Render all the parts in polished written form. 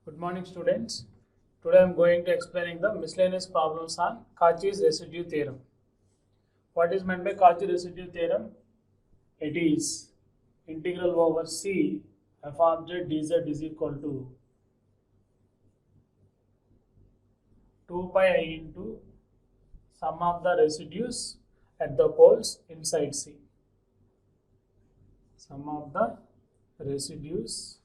Good morning, students. Today I am going to explaining the miscellaneous problems on Cauchy's residue theorem. What is meant by Cauchy residue theorem? It is integral over C f of z dz is equal to 2 pi I into sum of the residues at the poles inside C. Sum of the residues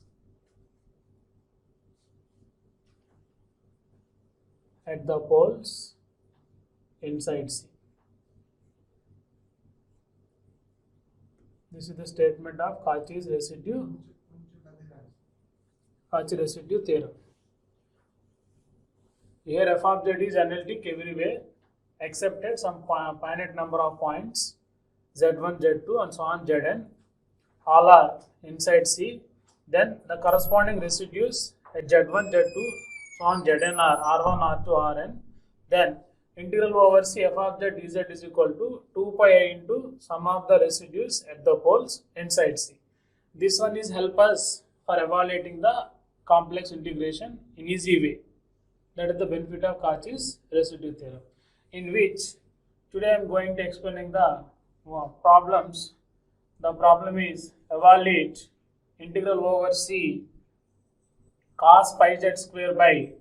at the poles inside C. This is the statement of Cauchy's residue theorem. Here f of z is analytic everywhere excepted some finite number of points z1, z2 and so on zn. All are inside C. Then the corresponding residues at z1, z2 so on zn are r1, r2, rn. Then integral over C f of z dz is equal to 2 pi I into sum of the residues at the poles inside C. This one is help us for evaluating the complex integration in easy way. That is the benefit of Cauchy's residue theorem, in which today I am going to explaining the problems. The problem is evaluate integral over C cos pi z square by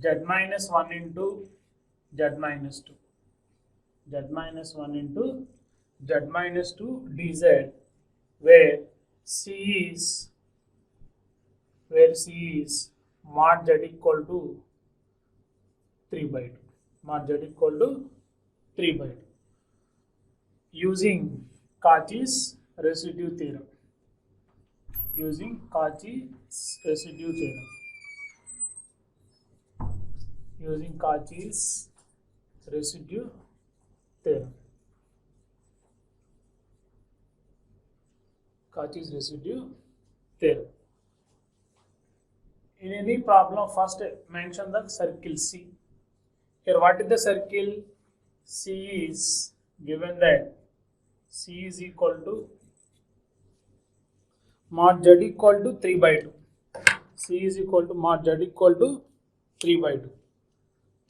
z minus 1 into z minus 2 dz, where C is mod z equal to 3 by 2 using Cauchy's residue theorem. Using Cauchy's residue theorem. In any problem, first mention the circle C. Here, what is the circle? C is given that C is equal to mod z equal to 3 by 2. C is equal to mod z equal to 3 by 2.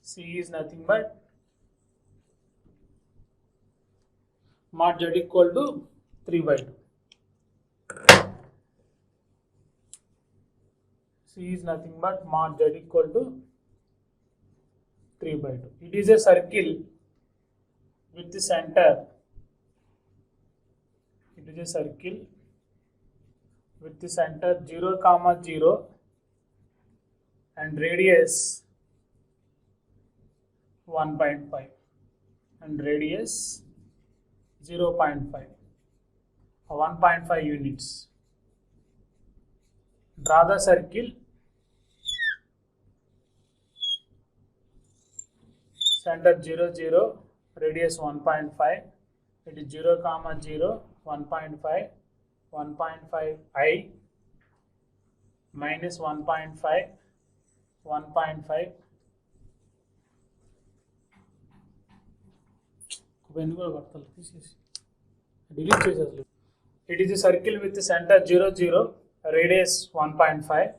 C is nothing but mod z equal to 3 by 2. C is nothing but mod z equal to 3 by 2. It is a circle with the center. It is a circle with the center 0, 0 and radius 1.5 and radius 0.5 or 1.5 units. Draw the circle. Center 0, 0, radius 1.5. It is 0, 0, 1.5, 1.5 I minus 1.5, 1.5. It is a circle with the center 0, 0, radius 1.5,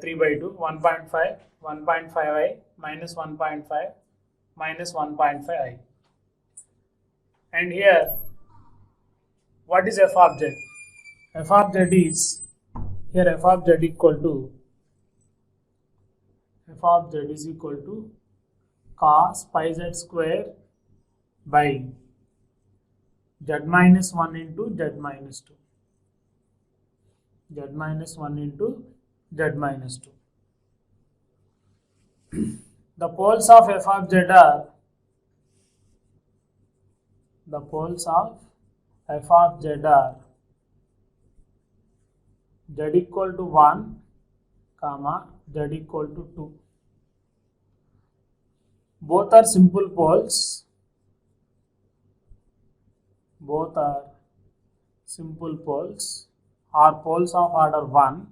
3 by 2, 1.5, 1.5 I minus 1.5 minus 1.5 I. And here, what is f of z? F of z is, here f of z equal to cos pi z square by z minus 1 into z minus 2. Z minus 1 into z minus 2. The poles of f of z are z equal to 1, z equal to 2. Both are simple poles. Are poles of order 1.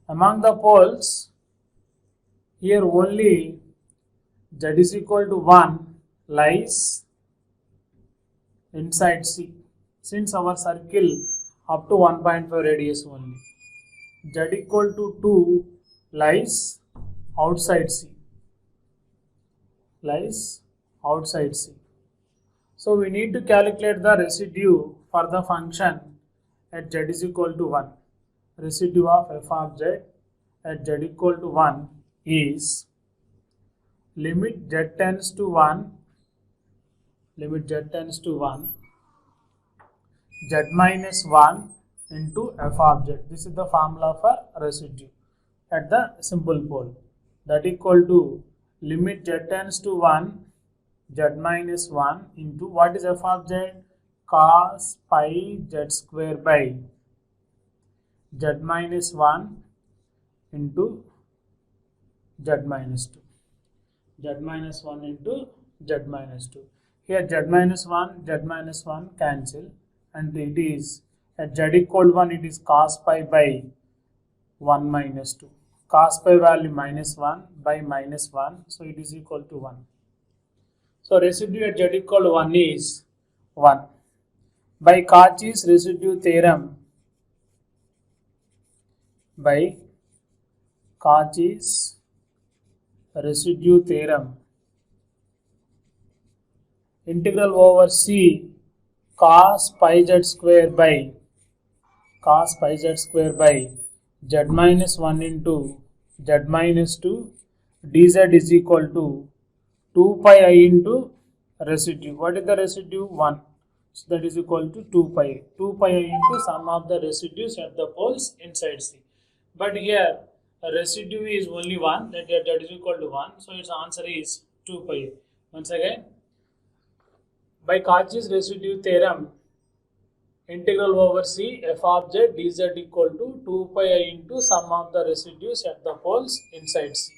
Among the poles, here only z is equal to 1 lies inside C. Since our circle up to 1.5 radius only. Z equal to 2 lies outside C. Lies outside C. So we need to calculate the residue for the function at Z is equal to 1. Residue of f of Z at Z equal to 1 is limit Z tends to 1, limit Z tends to 1, Z minus 1 into f of Z. This is the formula for residue at the simple pole. That equal to limit Z tends to 1, Z minus 1 into what is f of Z? Cos pi Z square by Z minus 1 into Z minus 2. Z minus 1 into Z minus 2. Here Z minus 1 cancel, and it is at Z equal 1 it is cos pi by 1 minus 2. Cos pi value minus 1 by minus 1, so it is equal to 1. So residue at Z equal to 1 is 1. By Cauchy's residue theorem, by Cauchy's residue theorem, integral over C cos pi Z square by Z minus 1 into Z minus 2 dz is equal to 2 pi I into residue. What is the residue? 1. So that is equal to 2 pi. 2 pi I into sum of the residues at the poles inside C. But here a residue is only 1, that is equal to 1. So its answer is 2 pi. Once again, by Cauchy's residue theorem, integral over C f of Z dz equal to 2 pi I into sum of the residues at the poles inside C.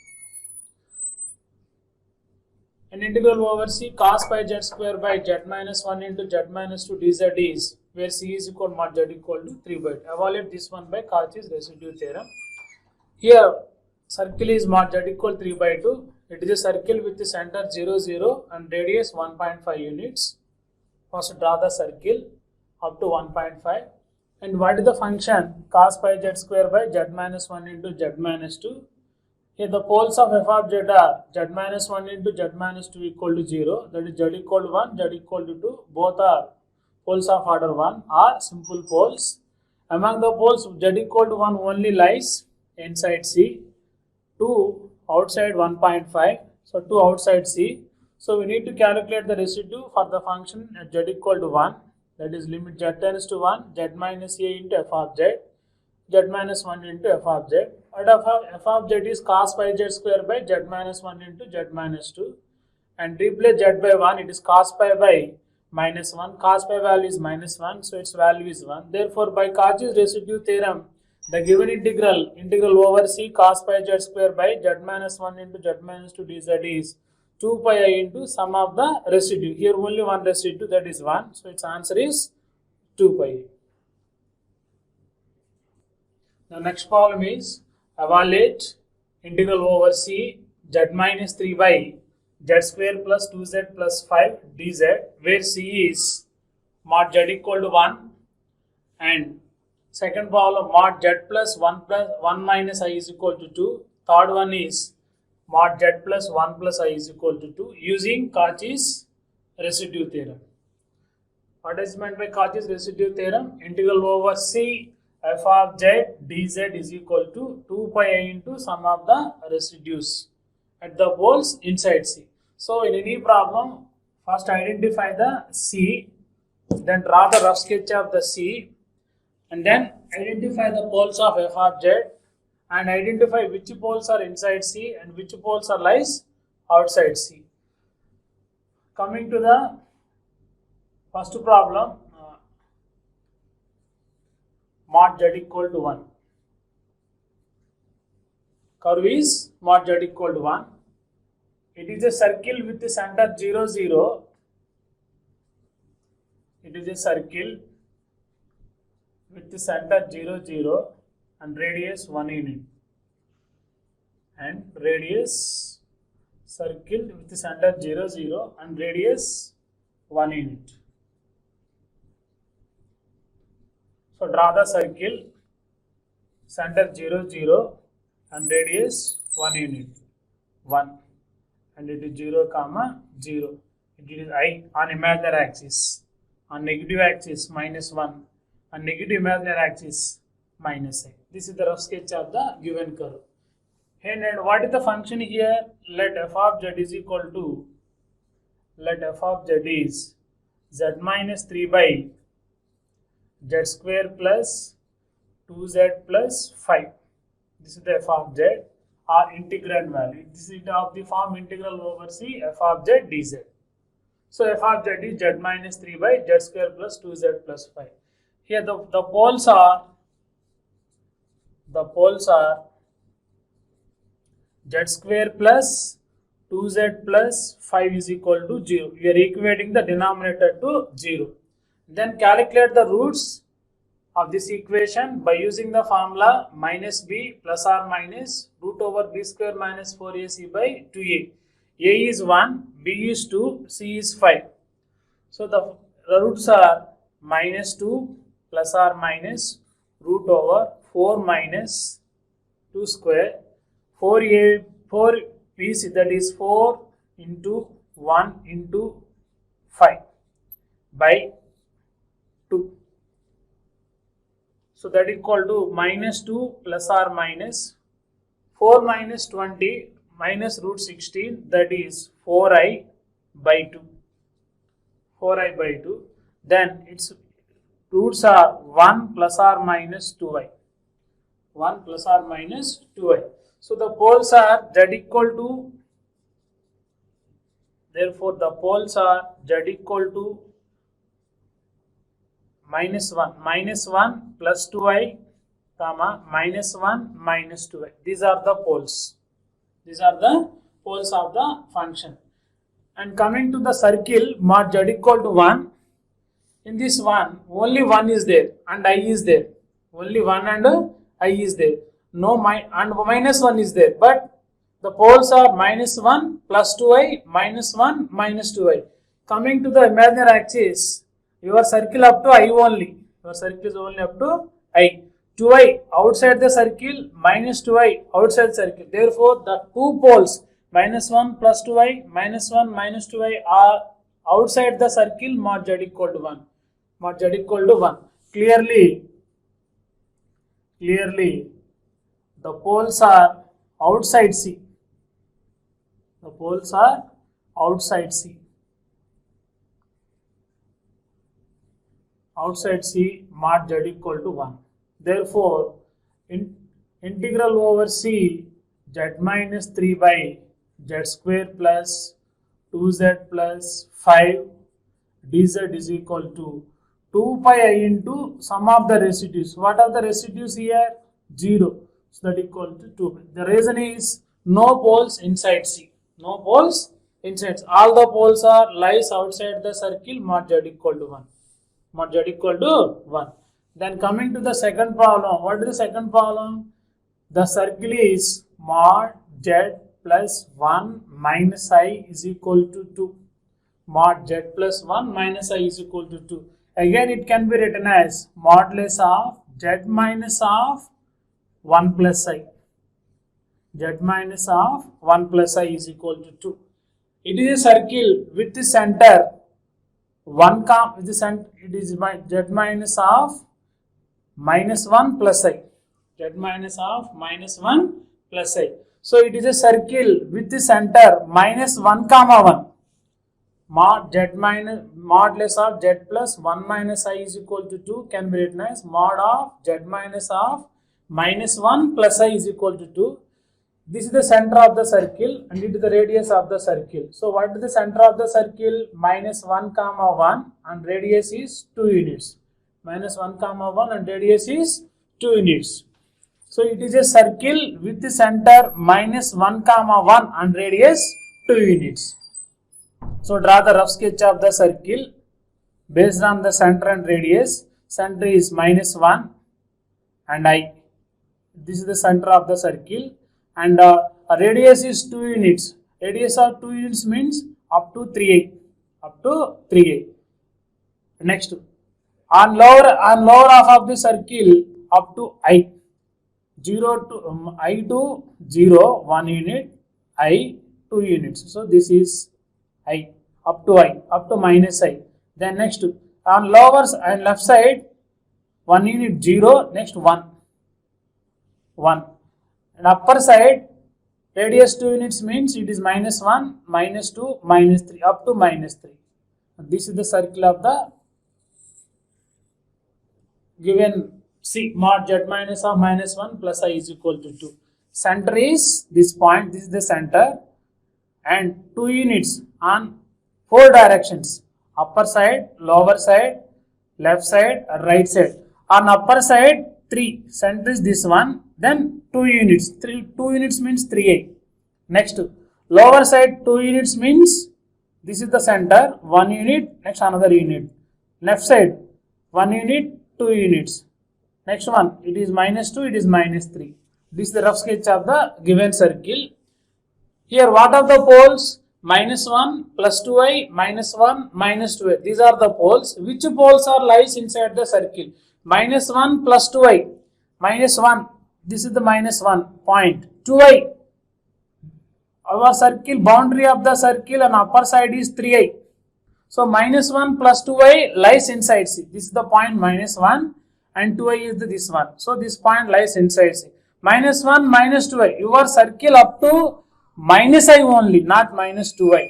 And integral over C cos pi Z square by Z minus 1 into Z minus 2 dz is where C is equal mod Z equal to 3 by 2. Evaluate this one by Cauchy's residue theorem. Here circle is mod Z equal 3 by 2. It is a circle with the center 0, 0 and radius 1.5 units. First draw the circle up to 1.5. And what is the function? Cos pi Z square by Z minus 1 into Z minus 2. Here the poles of f of Z are Z minus 1 into Z minus 2 equal to 0. That is Z equal to 1, Z equal to 2. Both are poles of order 1 are simple poles. Among the poles, Z equal to 1 only lies inside C. 2 outside 1.5. So 2 outside C. So we need to calculate the residue for the function at Z equal to 1. That is limit Z tends to 1, Z minus A into f of Z, Z minus 1 into f of Z. And f of Z is cos pi Z square by Z minus 1 into Z minus 2. And replace Z by 1, it is cos pi by minus 1. Cos pi value is minus 1, so its value is 1. Therefore, by Cauchy's residue theorem, the given integral over C cos pi Z square by Z minus 1 into Z minus 2 dz is 2 pi I into sum of the residue. Here only one residue, that is 1. So its answer is 2 pi. The next problem is evaluate integral over C Z minus 3 by Z square plus 2Z plus 5 dz, where C is mod Z equal to 1 and second problem mod Z plus 1 minus I is equal to 2. Third one is mod Z plus 1 plus I is equal to 2 using Cauchy's residue theorem. What is meant by Cauchy's residue theorem? Integral over C f of Z dz is equal to 2 pi I into sum of the residues at the poles inside C. So in any problem, first identify the C, then draw the rough sketch of the C, and then identify the poles of f of Z and identify which poles are inside C and which poles are lies outside C. Coming to the first problem, mod Z equal to 1. Curve is mod Z equal to 1. It is a circle with the center 0, 0. It is a circle with the center 0, 0 and radius 1 unit. And radius circle with the center 0, 0 and radius 1 unit. So draw the circle, center 0, 0 and radius 1 unit, 1, and it is 0, comma 0. It is I on imaginary axis. On negative axis minus 1, on negative imaginary axis minus I. This is the rough sketch of the given curve. And what is the function here? Let f of z is equal to, let f of z is z minus 3 by z square plus 2z plus 5. This is the f of z or integrand value. This is of the form integral over c f of z dz. So f of z is z minus 3 by z square plus 2z plus 5. Here the poles are z square plus 2z plus 5 is equal to 0. We are equating the denominator to 0. Then calculate the roots of this equation by using the formula minus b plus or minus root over b square minus 4ac by 2a. A is 1, b is 2, c is 5. So the roots are minus 2 plus or minus root over 4 minus 2 square, 4a, 4b, that is 4 into 1 into 5 by 2. So that is equal to minus 2 plus or minus 4 minus 20 minus root 16, that is 4i by 2. 4i by 2. Then its roots are 1 plus or minus 2i. 1 plus or minus 2i. So the poles are z equal to, therefore the poles are z equal to minus 1 plus 2i, comma minus 1 minus 2i. These are the poles. These are the poles of the function. And coming to the circle mod z equal to 1, in this one only 1 is there and I is there. Only 1 and I is there. No and minus 1 is there, but the poles are minus 1 plus 2i, minus 1 minus 2i. Coming to the imaginary axis, your circle up to I only. Your circle is only up to I. 2i outside the circle, minus 2i outside circle. Therefore, the two poles minus 1 plus 2i, minus 1 minus 2i are outside the circle mod z equal to 1. Mod z equal to 1. Clearly, the poles are outside C. The poles are outside C. Outside C mod z equal to 1. Therefore, integral over C z minus 3 by z square plus 2z plus 5 dz is equal to 2 pi I into sum of the residues. What are the residues here? 0. So that equal to 2 pi. The reason is no poles inside C. No poles inside. All the poles are lies outside the circle mod z equal to 1. Mod z equal to 1. Then coming to the second problem. What is the second problem? The circle is mod z plus 1 minus I is equal to 2. Mod z plus 1 minus I is equal to 2. Again it can be written as modulus of z minus of 1 plus I. Z minus of 1 plus I is equal to 2. It is a circle with the center 1 with the center, it is z minus of minus 1 plus I. Z minus of minus 1 plus I. So it is a circle with the center minus 1 comma 1. Mod z minus modulus of z plus 1 minus I is equal to 2 can be written as mod of z minus of minus 1 plus I is equal to 2. This is the center of the circle and it is the radius of the circle. So what is the center of the circle? Minus 1 comma 1 and radius is 2 units. Minus 1 comma 1 and radius is 2 units. So it is a circle with the center minus 1 comma 1 and radius 2 units. So draw the rough sketch of the circle based on the center and radius. Center is minus 1 and I. This is the center of the circle and radius is 2 units. Radius of 2 units means up to 3i. Up to 3i. Next, On lower half of the circle up to I, 0 to I to 0 1 unit, I 2 units. So this is I up to minus I. Then next on lower and left side 1 unit 0, next 1 and upper side radius 2 units means it is minus 1, minus 2, minus 3 up to minus 3. This is the circle of the given C mod z minus of minus 1 plus I is equal to 2. Center is this point, this is the center, and 2 units on 4 directions, upper side, lower side, left side, right side. On upper side 3, center is this one, then 2 units, 2 units means 3I. Next lower side 2 units means this is the center, 1 unit, next another unit. Left side 1 unit, 2 units. Next one, it is minus 2, it is minus 3. This is the rough sketch of the given circle. Here what are the poles? Minus 1 plus 2I, minus 1 minus 2I. These are the poles. Which poles are lies inside the circle? Minus 1 plus 2I. Minus 1. This is the minus 1 point. 2I. Our circle, boundary of the circle and upper side is 3I. So minus 1 plus 2I lies inside C. This is the point minus 1 and 2I is this one. So this point lies inside C. Minus 1 minus 2I. Your circle up to minus I only, not minus 2I.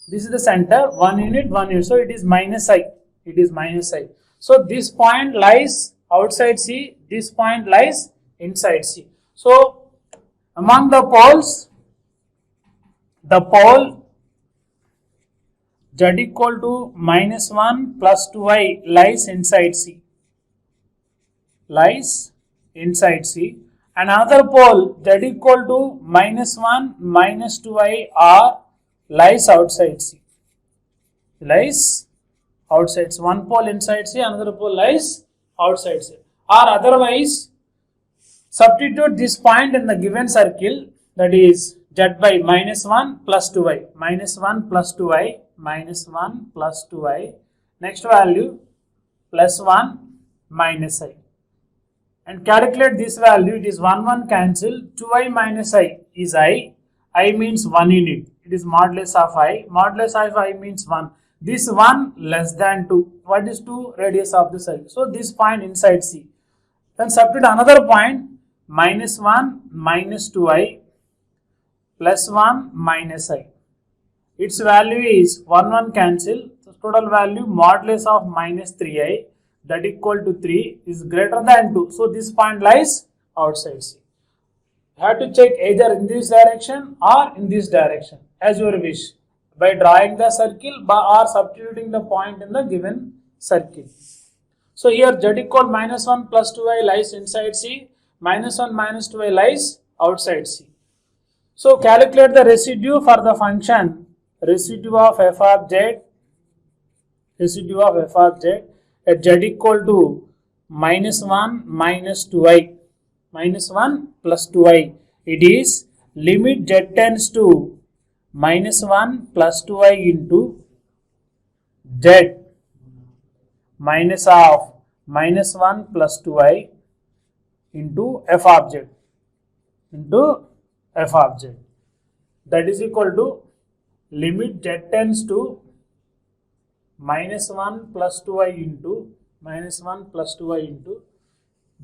This is the center, 1 unit, 1 unit. So it is minus I. It is minus I. So this point lies outside C. This point lies inside C. So among the poles, the pole z equal to minus 1 plus 2I lies inside C. Lies inside C. And another pole z equal to minus 1 minus 2I are lies outside C. Lies outside C. One pole inside C, another pole lies outside C. Or otherwise, substitute this point in the given circle, that is z by minus 1 plus 2I. Minus 1 plus 2I. Minus 1 plus 2I. Next value plus 1 minus I. And calculate this value. It is 1 cancel. 2I minus I is I. I means 1 unit. It is modulus of I. Modulus of I means 1. This 1 less than 2. What is 2? Radius of the circle. So this point inside C. Then substitute another point. Minus 1 minus 2I plus 1 minus I. Its value is 1 cancel. So total value modulus of minus 3I, that equal to 3 is greater than 2. So this point lies outside C. You have to check either in this direction or in this direction as your wish, by drawing the circle or substituting the point in the given circle. So here z equal minus 1 plus 2I lies inside C, minus 1 minus 2I lies outside C. So calculate the residue for the function residue of f of z at z equal to minus 1 minus 2I, minus 1 plus 2I. It is limit z tends to minus 1 plus 2I into z minus of minus 1 plus 2I into f of z, that is equal to limit z tends to minus 1 plus 2I into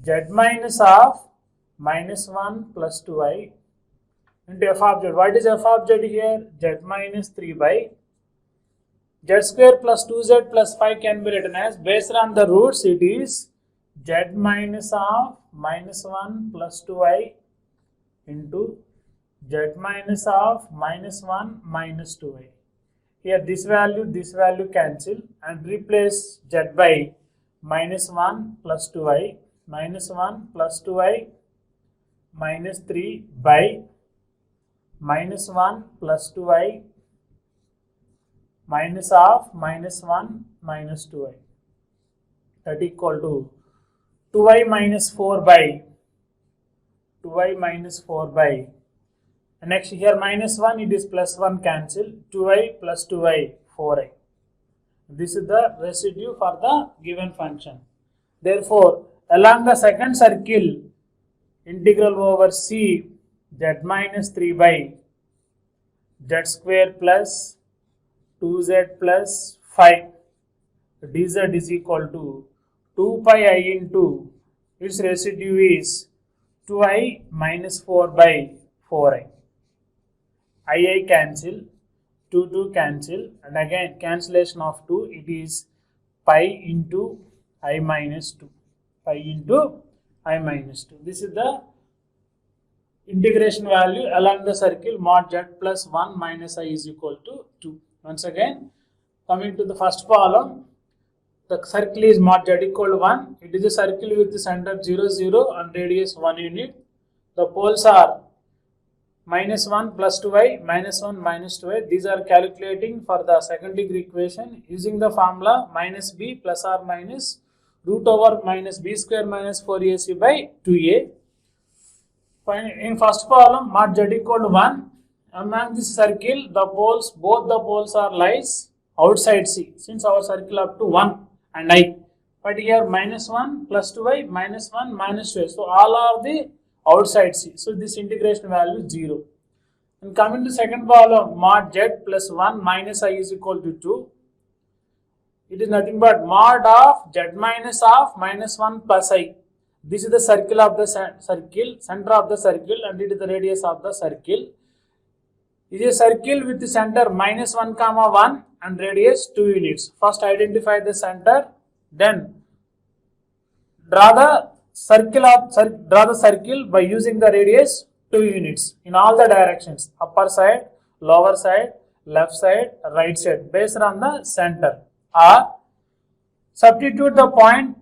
z minus of minus 1 plus 2I into f of z. What is f of z here? Z minus 3 by z square plus 2z plus 5 can be written as, based on the roots, it is z minus of minus 1 plus 2I into z minus of minus 1 minus 2I. Here this value cancel and replace z by minus 1 plus 2I, minus 1 plus 2I minus 3 by minus 1 plus 2I minus of minus 1 minus 2I, that equal to 2I minus 4 by next here minus 1, it is plus 1 cancel, 2I plus 2I 4I. This is the residue for the given function. Therefore, along the second circle, integral over c z minus 3 by z square plus 2z plus 5 dz is equal to 2 pi I into its residue is 2i minus 4 by 4i. I cancel, 2 cancel, and again cancellation of 2, it is pi into I minus 2. Pi into I minus 2. This is the integration value along the circle mod z plus 1 minus I is equal to 2. Once again, coming to the first column, the circle is mod z equal to 1. It is a circle with the center 0, 0 and radius 1 unit. The poles are minus 1 plus 2i, minus 1 minus 2i. These are calculating for the second degree equation using the formula minus b plus or minus root over minus b square minus 4ac by 2a. In first column, mod z equal to 1. Among this circle, the poles, both the poles are lies outside C. Since our circle up to 1 and I. But here minus 1 plus 2i, minus 1 minus 2i. So all are the outside C. So this integration value is 0. And coming to second column, mod z plus 1 minus I is equal to 2. It is nothing but mod of z minus of minus 1 plus I. This is the circle of the circle, center of the circle, and it is the radius of the circle. It is a circle with the center minus 1 comma 1 and radius 2 units. First identify the center, then draw the circle by using the radius 2 units in all the directions, upper side, lower side, left side, right side, based on the center. Or substitute the point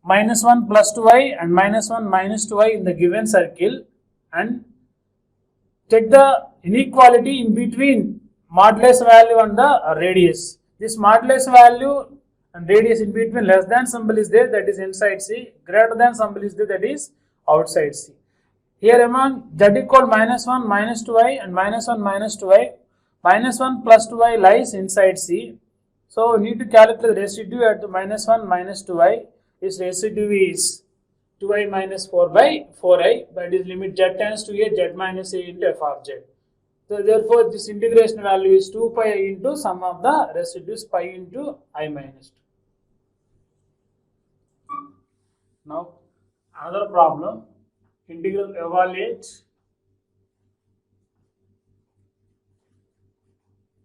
minus 1 plus 2i and minus 1 minus 2i in the given circle and check the inequality in between modulus value and the radius. This modulus value and radius in between less than symbol is there, that is inside C, greater than symbol is there, that is outside C. Here among z equal minus 1 minus 2i and minus 1 minus 2i, minus 1 plus 2i lies inside C. So we need to calculate the residue at the minus 1 minus 2i. Its residue is 2i minus 4 by 4i, but its limit z tends to a, z minus a into f of z. So therefore this integration value is 2 pi I into sum of the residues pi into I minus 2. Now another problem, integral evaluate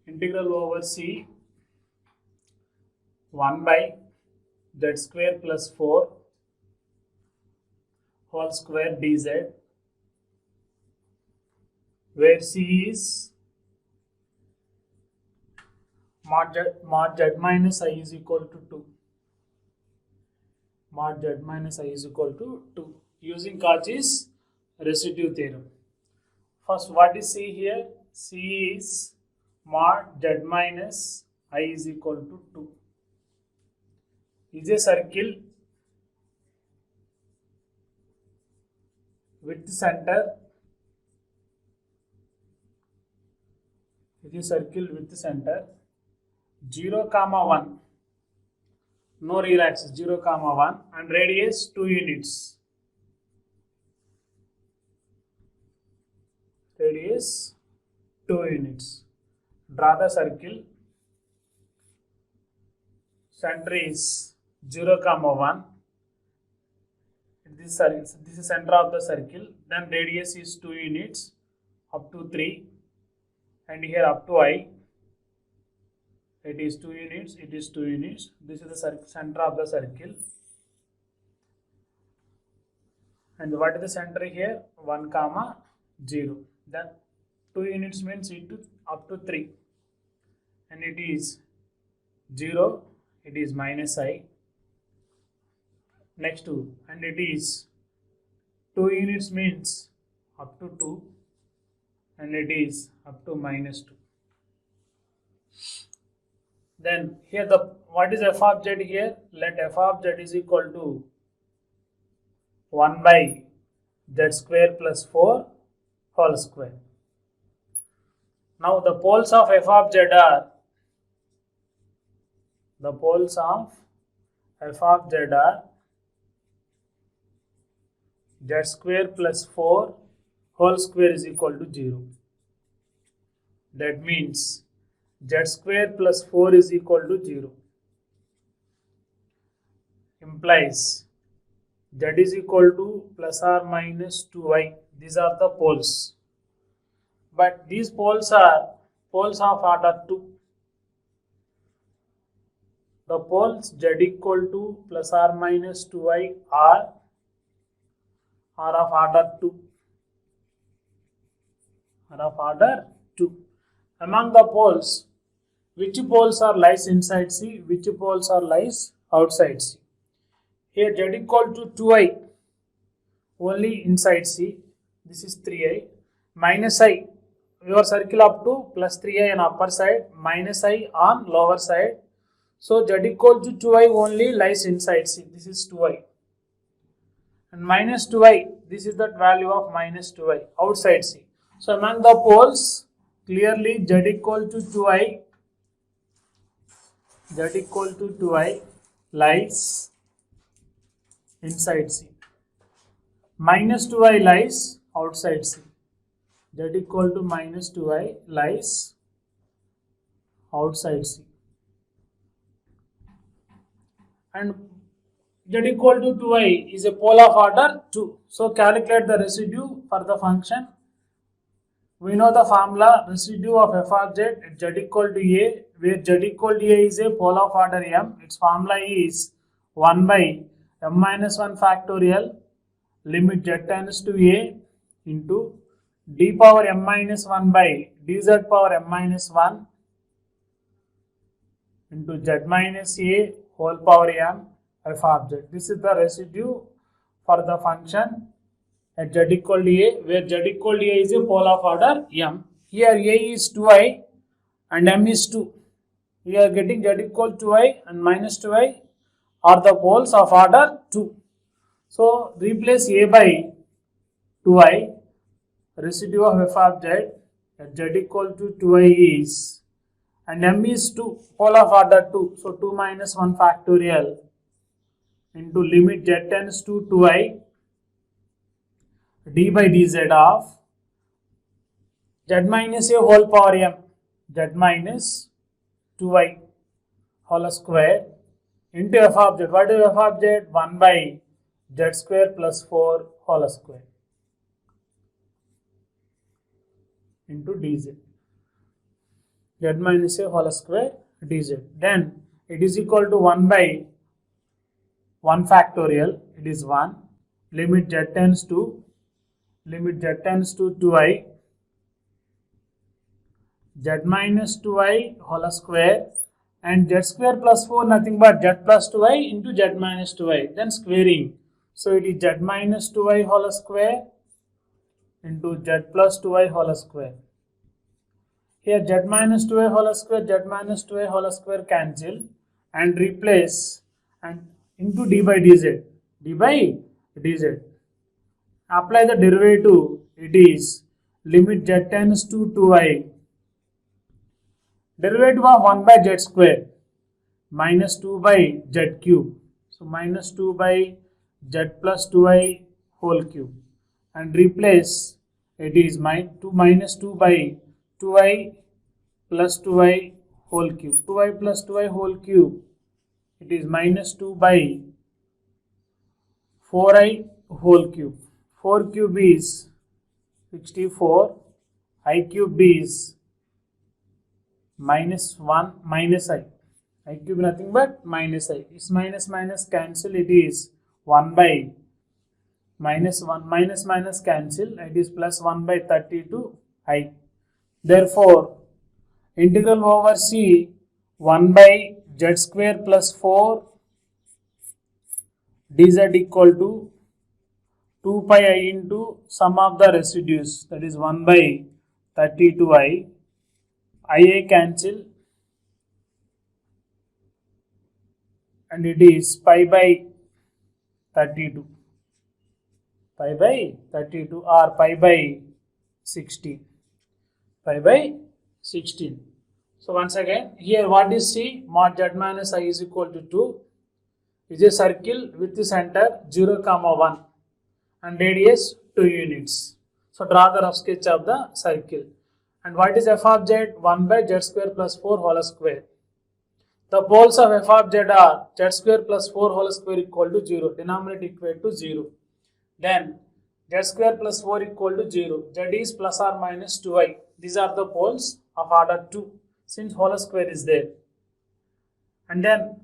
integral over C 1 by z square plus 4 whole square dz, where C is mod z minus I is equal to 2. Mod z minus I is equal to 2 using Cauchy's residue theorem. First, what is C here? C is mod z minus I is equal to 2. Is a circle with center. It is circle with center 0 comma 1, no real axis, 0 comma 1 and radius 2 units. Radius 2 units. Draw the circle. Center is 0 comma 1. This is center of the circle. Then radius is 2 units up to 3, and here up to I. It is 2 units. It is 2 units. This is the center of the circle. And what is the center here? 1 comma 0. Then 2 units means into up to 3, and it is 0. It is minus I. Next 2, and it is 2 units means up to 2, and it is up to minus 2. Then here what is f of z here? Let f of z is equal to 1 by z square plus 4 whole square. Now the poles of f of z are the poles of f of z are z square plus 4 whole square is equal to 0. That means z square plus 4 is equal to 0. Implies z is equal to plus or minus 2i. These are the poles. But these poles are poles of order 2. The poles z equal to plus or minus 2i are of order 2. Are of order 2. Among the poles, which poles are lies inside C, which poles are lies outside C? Here z equal to 2i only inside C. This is 3i. Minus I. Your circle up to plus 3i on upper side, minus I on lower side. So z equal to 2i only lies inside C. This is 2i. And minus 2i, this is the value of minus 2i outside C. So among the poles, clearly z equal to 2i, lies inside C. Minus 2i lies outside C. Z equal to minus 2i lies outside C. And z equal to 2i is a pole of order 2. So calculate the residue for the function. We know the formula residue of f of z at z equal to a, where z equal to a is a pole of order m. Its formula is 1 by m minus 1 factorial limit z tends to a into d power m minus 1 by dz power m minus 1 into z minus a whole power m f of z. This is the residue for the function at z equal to a, where z equal to a is a pole of order m. Here a is 2i and m is 2. We are getting z equal to 2i and minus 2i are the poles of order 2. So replace a by 2i, residue of f of z at z equal to 2i is, and m is 2, pole of order 2. So 2 minus 1 factorial into limit z tends to 2i d by dz of z minus a whole power m, z minus 2i whole square into f of z. What is f of z? 1 by z square plus 4 whole square into dz. Z minus a whole square dz. Then it is equal to 1 by 1 factorial. It is 1. Limit z tends to 2i z minus 2i whole square, and z square plus 4 nothing but z plus 2i into z minus 2i, then squaring. So it is z minus 2i whole square into z plus 2i whole square. Here z minus 2i whole square cancel and replace and into d by dz. Apply the derivative. It is limit z tends to 2i. Derivative of 1 by z square minus 2 by z cube. So minus 2 by z plus 2i whole cube, and replace it is minus 2 by 2i plus 2i whole cube. 2i plus 2i whole cube, it is minus 2 by 4i whole cube. 4 cube is 64, I cube is minus 1 minus I. I cube nothing but minus I. This minus cancel, it is 1 by minus 1 minus cancel, it is plus 1 by 32 I. Therefore, integral over C 1 by z square plus 4 dz equal to 2 pi I into sum of the residues, that is 1 by 32i. IA cancel and it is pi by 32. Pi by 32 or pi by 16. Pi by 16. So once again, here what is C? Mod z minus I is equal to 2 is a circle with the center 0, 1 and radius 2 units. So draw the rough sketch of the circle. And what is f of z? 1 by z square plus 4 whole square. The poles of f of z are z square plus 4 whole square equal to 0. Denominator equal to 0. Then z square plus 4 equal to 0. Z is plus or minus 2i. These are the poles of order 2 since whole square is there. And then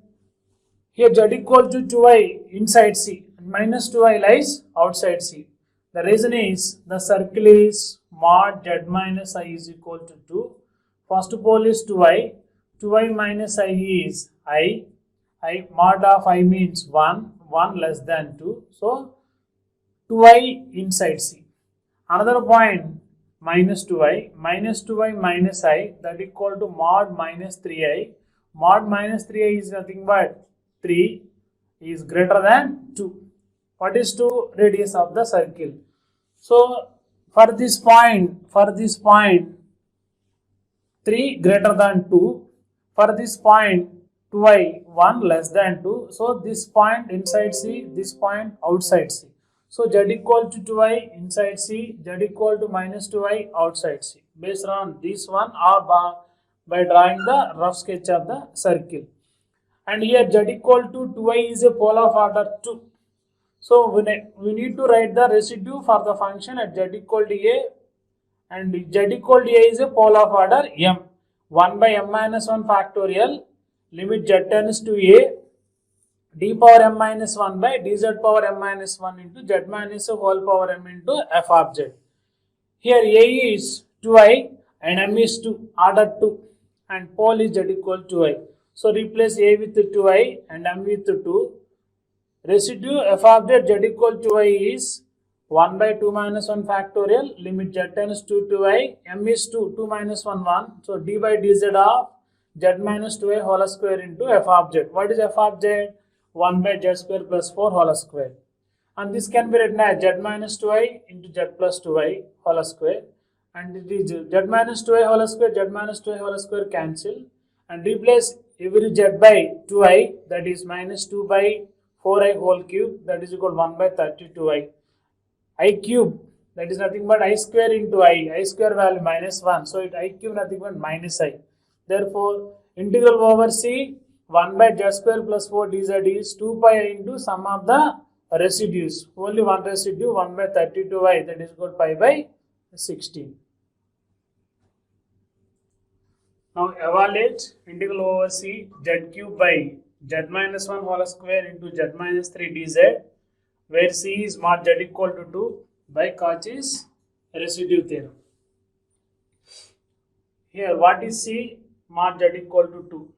here z equal to 2i inside C and minus 2i lies outside C. The reason is the circle is mod z minus I is equal to 2. First pole is 2i. 2i minus I is I. Mod of I means 1. 1 less than 2. So 2i inside C. Another point minus 2i. Minus 2i minus I, that equal to mod minus 3i. Mod minus 3i is nothing but 3 is greater than 2. What is 2? Radius of the circle. So for this point 3 greater than 2. For this point 2i 1 less than 2. So this point inside C, this point outside C. So z equal to 2i inside C, z equal to minus 2i outside C. Based on this one or by drawing the rough sketch of the circle. And here z equal to 2i is a pole of order 2. So we need to write the residue for the function at z equal to a, and z equal to a is a pole of order m. 1 by m minus 1 factorial limit z tends to a d power m minus 1 by dz power m minus 1 into z minus a whole power m into f of z. Here a is 2i and m is 2, order 2, and pole is z equal to I. So replace a with 2i and m with 2. Residue f of z equal to I is 1 by 2 minus 1 factorial limit z tends to 2i, m is 2, 2 minus 1, 1. So d by dz of z minus 2i whole square into f of z. What is f of z? 1 by z square plus 4 whole square. And this can be written as z minus 2i into z plus 2i whole square. And it is z minus 2i whole square, z minus 2i whole square cancel. And replace every z by 2i, that is minus 2 by 4i whole cube, that is equal to 1 by 32i. I cube, that is nothing but I square into I square value minus 1. So I cube nothing but minus I. Therefore, integral over C 1 by z square plus 4 dz is 2 pi I into sum of the residues. Only one residue 1 by 32i, that is equal to pi by 16. Now evaluate integral over C z cube by z minus 1 whole square into z minus 3 dz, where C is mod z equal to 2 by Cauchy's residue theorem. Here what is C? Mod z equal to 2.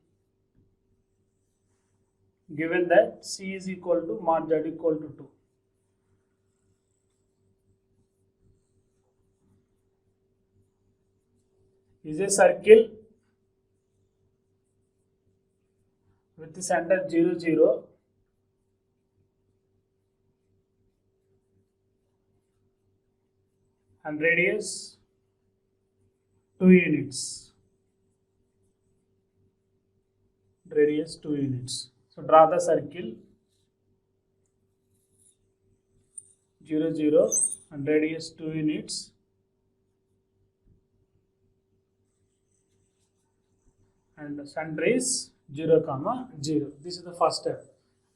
Given that C is equal to mod z equal to 2. Is a circle with the center 0, 0. And radius 2 units. Radius 2 units. So draw the circle 0, 0 and radius 2 units. And the center is 0, 0. This is the first step.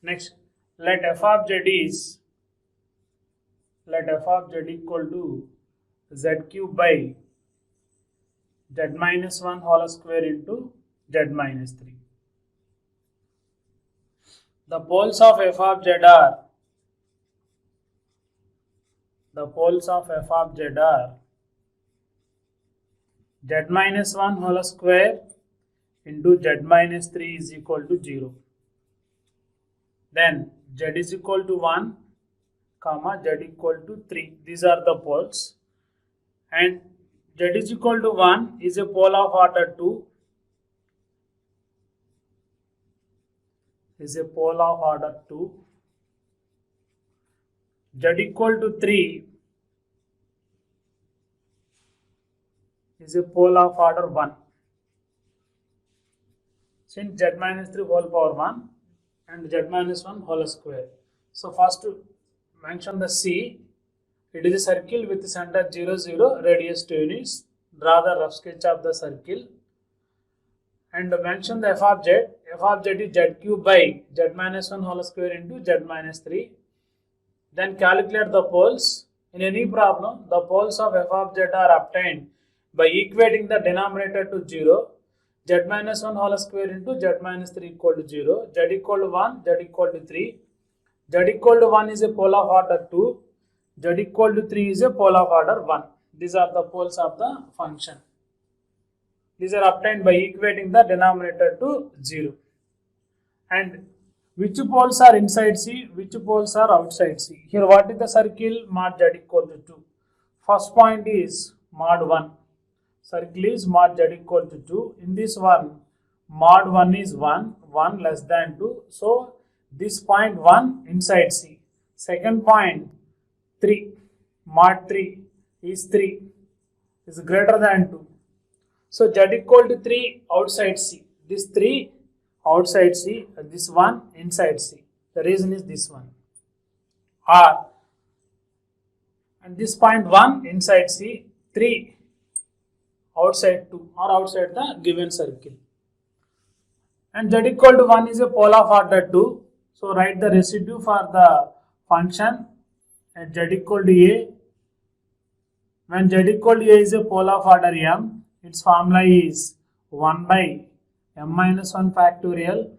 Next, let f of z equal to z cube by z minus 1 whole square into z minus 3. The poles of f of z are z minus 1 whole square into z minus 3 is equal to 0. Then z is equal to 1, z equal to 3. These are the poles. And z is equal to 1 is a pole of order 2. Z equal to 3 is a pole of order 1. since z minus 3 whole power 1 and z minus 1 whole square. So first mention the C. It is a circle with center 0, 0, radius 2 units. Draw the rough sketch of the circle. And mention the f of z. F of z is z cube by z minus 1 whole square into z minus 3. Then calculate the poles. In any problem, the poles of f of z are obtained by equating the denominator to 0. Z minus 1 whole square into z minus 3 equal to 0. Z equal to 1, z equal to 3. Z equal to 1 is a pole of order 2. Z equal to 3 is a pole of order 1. These are the poles of the function. These are obtained by equating the denominator to 0. And which poles are inside C, which poles are outside C? Here what is the circle? Mod z equal to 2. First point is mod 1. Circle is mod z equal to 2. In this one, mod 1 is 1, 1 less than 2. So this point 1 inside C. Second point 3, mod 3 is 3, is greater than 2. So z equal to 3 outside C. This 3 outside C, this 1 inside C. The reason is this one. R. And this point 1 inside C, 3 outside 2 or outside the given circle. And z equal to 1 is a pole of order 2. So write the residue for the function at z equal to A. When z equal to A is a pole of order m, its formula is 1 by m minus 1 factorial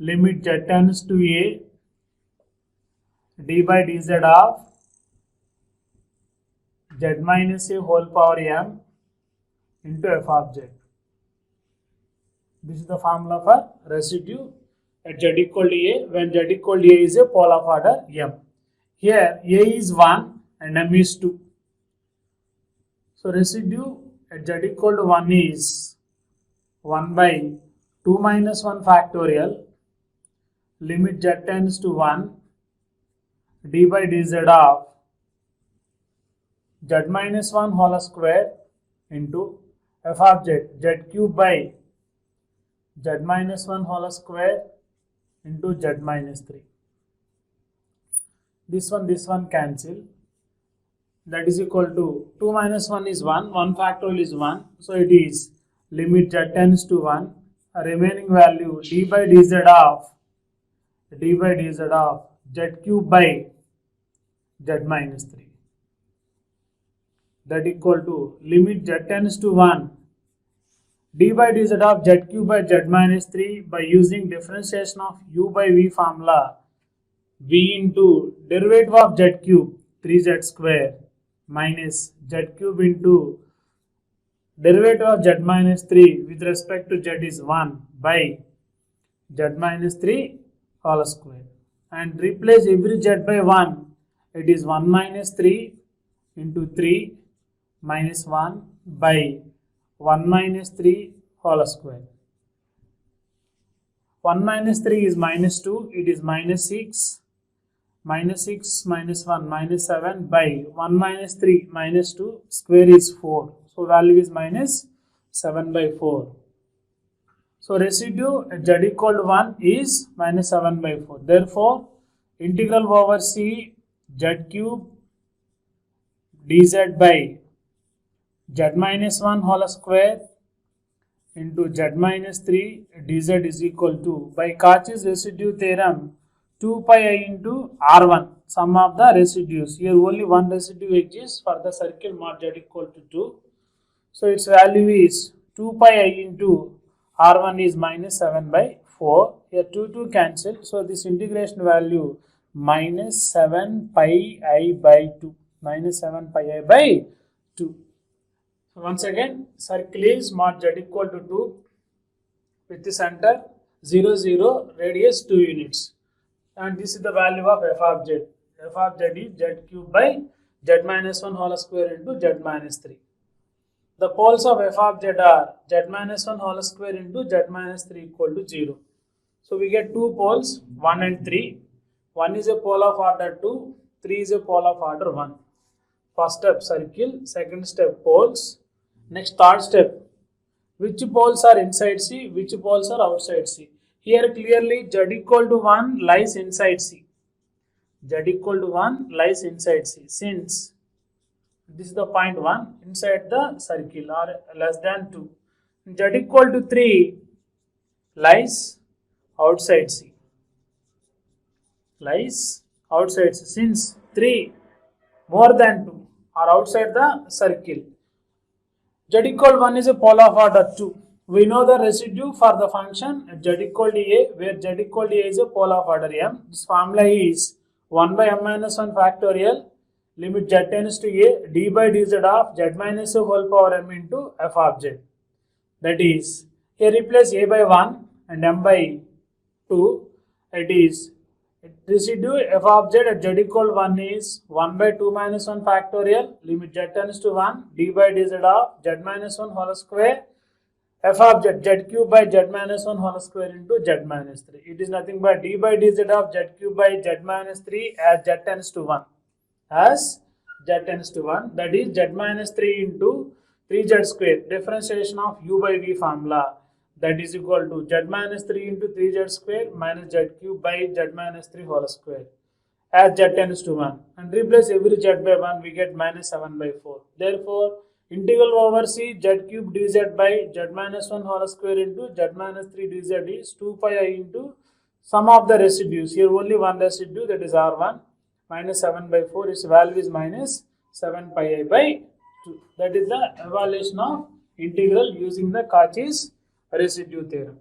limit z tends to A d by dz of z minus a whole power m into f of z. This is the formula for residue at z equal to A when z equal to A is a pole of order m. Here A is 1 and m is 2. So residue at z equal to 1 is 1 by 2 minus 1 factorial limit z tends to 1 d by dz of z minus 1 whole square into f of z, z cube by z minus 1 whole square into z minus 3. This one cancel. That is equal to 2 minus 1 is 1, 1 factorial is 1. So it is limit z tends to 1. A remaining value d by dz of z cube by z minus 3. That equal to limit z tends to 1 d by dz of z cube by z minus 3 by using differentiation of u by v formula. V into derivative of z cube 3z square minus z cube into derivative of z minus 3 with respect to z is 1 by z minus 3 whole square. And replace every z by 1. It is 1 minus 3 into 3 minus 1 by 1 minus 3 whole square. 1 minus 3 is minus 2. It is minus 6. Minus 6 minus 1 minus 7 by 1 minus 3 minus 2 square is 4. So value is minus 7 by 4. So residue at z equal to 1 is minus 7 by 4. Therefore, integral over C z cube dz by z minus 1 whole square into z minus 3 dz is equal to, by Cauchy's residue theorem, 2 pi I into R1, sum of the residues. Here only one residue exists for the circle mod z equal to 2. So its value is 2 pi I into R1 is minus 7 by 4. Here 2 cancel. So this integration value minus 7 pi I by 2. Minus 7 pi I by 2. So once again, circle is mod z equal to 2 with the center 0, 0, radius 2 units. And this is the value of f of z. F of z is z cube by z minus 1 whole square into z minus 3. The poles of f of z are z minus 1 whole square into z minus 3 equal to 0. So we get two poles, 1 and 3. 1 is a pole of order 2, 3 is a pole of order 1. First step circle, second step poles. Next third step, which poles are inside C, which poles are outside C. Here clearly Z equal to 1 lies inside C. Z equal to 1 lies inside C, since this is the point 1 inside the circle or less than 2. Z equal to 3 lies outside C. Lies outside C, since 3 more than 2 are outside the circle. Z equal to 1 is a pole of order 2. We know the residue for the function Z equal to A, where Z equal to A is a pole of order M. This formula is 1 by M minus 1 factorial limit Z tends to A d by dz of Z minus a whole power M into f of Z. That is, here replace A by 1 and M by 2. It is residue f of Z at Z equal to 1 is 1 by 2 minus 1 factorial limit Z tends to 1 d by dz of Z minus 1 whole square f of Z, Z cube by Z minus 1 whole square into Z minus 3. It is nothing but d by dz of Z cube by Z minus 3 as Z tends to 1. As Z tends to 1, that is Z minus 3 into 3Z square, differentiation of U by V formula, that is equal to Z minus 3 into 3Z square minus Z cube by Z minus 3 whole square as Z tends to 1, and replace every Z by 1, we get minus 7 by 4. Therefore, integral over C Z cube dz by Z minus 1 whole square into Z minus 3 dz is 2 pi I into sum of the residues. Here only one residue, that is R1, minus 7 by 4, its value is minus 7 pi I by 2. That is the evaluation of integral using the Cauchy's residue theorem.